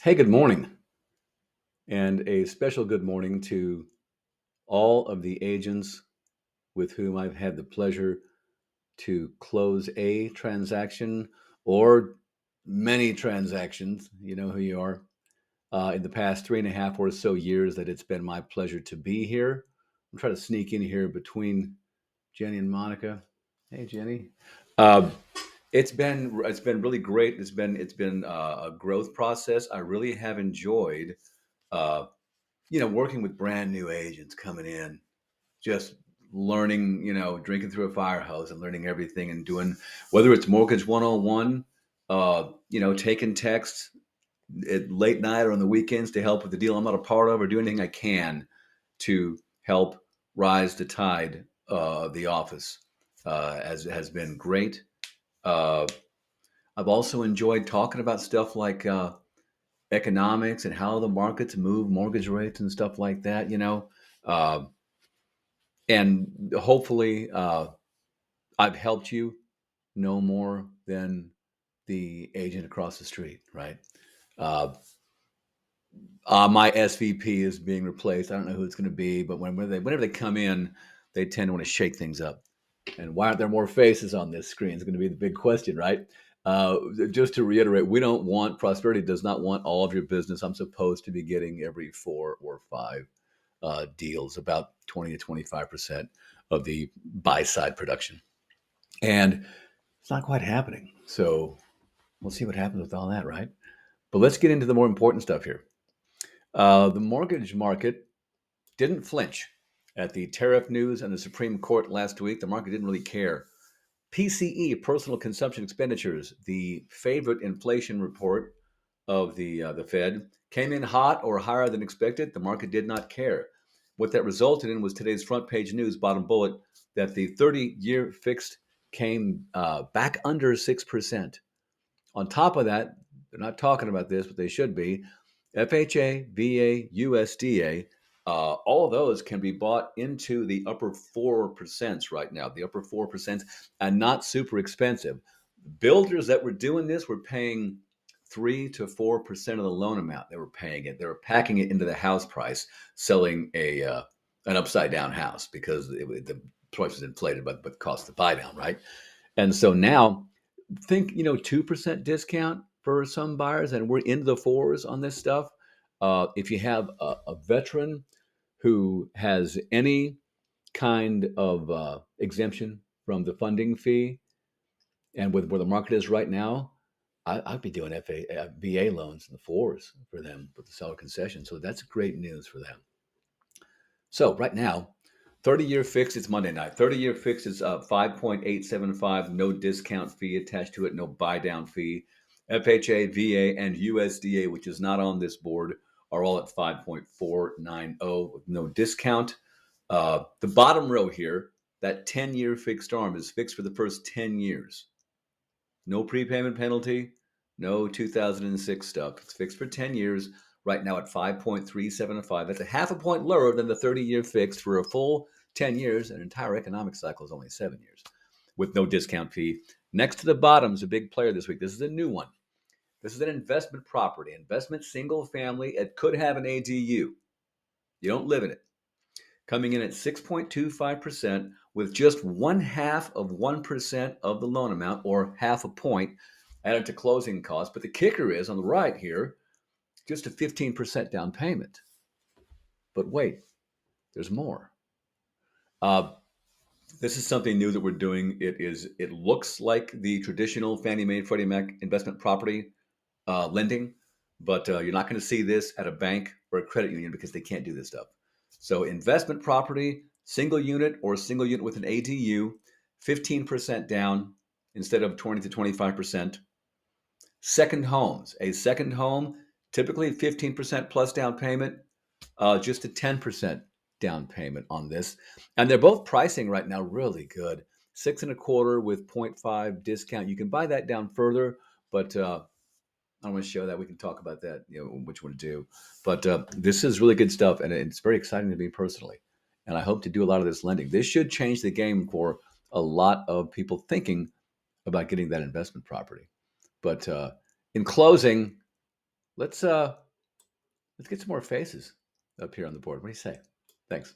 Hey, good morning, and a special good morning to all of the agents with whom I've had the pleasure to close a transaction or many transactions. You know who you are. In the past 3.5 or so years, that it's been my pleasure to be here. I'm trying to sneak in here between Jenny and Monica. Hey, Jenny. Uh, it's been really great. It's been a growth process. I really have enjoyed uh, working with brand new agents coming in, just learning, drinking through a fire hose and learning everything and doing, whether it's Mortgage 101, taking texts at late night or on the weekends to help with the deal I'm not a part of, or do anything I can to help rise the tide of the office, as has been great. Uh, I've also enjoyed talking about stuff like economics and how the markets move mortgage rates and stuff like that, uh, and hopefully I've helped you no more than the agent across the street, right? uh, my SVP is being replaced. I don't know who it's going to be, but whenever they come in, they tend to want to shake things up. And why aren't there more faces on this screen is going to be the big question, right? Just to reiterate, we don't want, Prosperity does not want all of your business. I'm supposed to be getting every 4 or 5 deals, about 20 to 25% of the buy side production. And it's not quite happening. So we'll see what happens with all that, right? But let's get into the more important stuff here. The mortgage market didn't flinch at the tariff news and the Supreme Court last week. The market didn't really care. PCE, personal consumption expenditures, the favorite inflation report of the Fed, came in hot or higher than expected. The market did not care. What that resulted in was today's front page news, bottom bullet, that the 30-year fixed came back under 6%. On top of that, they're not talking about this, but they should be. FHA, VA, USDA, all of those can be bought into the upper 4% right now, the upper 4%, and not super expensive. Builders that were doing this were paying 3 to 4% of the loan amount. They were paying it. They were packing it into the house price, selling an upside down house because the price was inflated by the cost of the buy down, right? And so now think 2% discount for some buyers, and we're into the fours on this stuff. If you have a veteran who has any kind of exemption from the funding fee, and with where the market is right now, I'd be doing VA loans in the fours for them with the seller concession. So that's great news for them. So right now, 30-year fix, it's Monday night. 30-year fix is 5.875, no discount fee attached to it, no buy down fee. FHA, VA, and USDA, which is not on this board, are all at 5.490 with no discount. The bottom row here, that 10-year fixed arm is fixed for the first 10 years. No prepayment penalty, no 2006 stuff. It's fixed for 10 years, right now at 5.375. That's a half a point lower than the 30-year fixed for a full 10 years. An entire economic cycle is only 7 years with no discount fee. Next to the bottom is a big player this week. This is a new one. This is an investment property, investment single family. It could have an ADU. You don't live in it. Coming in at 6.25% with just 1/2 of 1% of the loan amount, or half a point added to closing costs. But the kicker is on the right here, just a 15% down payment. But wait, there's more. Uh, this is something new that we're doing. It looks like the traditional Fannie Mae, Freddie Mac investment property lending, but you're not going to see this at a bank or a credit union because they can't do this stuff. So investment property, single unit or single unit with an ADU, 15% down instead of 20 to 25%. Second homes, a second home, typically 15% plus down payment, just a 10% down payment on this. And they're both pricing right now really good. 6.25 with 0.5 discount. You can buy that down further, but I don't want to show that. We can talk about that, which one to do. But this is really good stuff, and it's very exciting to me personally. And I hope to do a lot of this lending. This should change the game for a lot of people thinking about getting that investment property. But in closing, let's get some more faces up here on the board. What do you say? Thanks.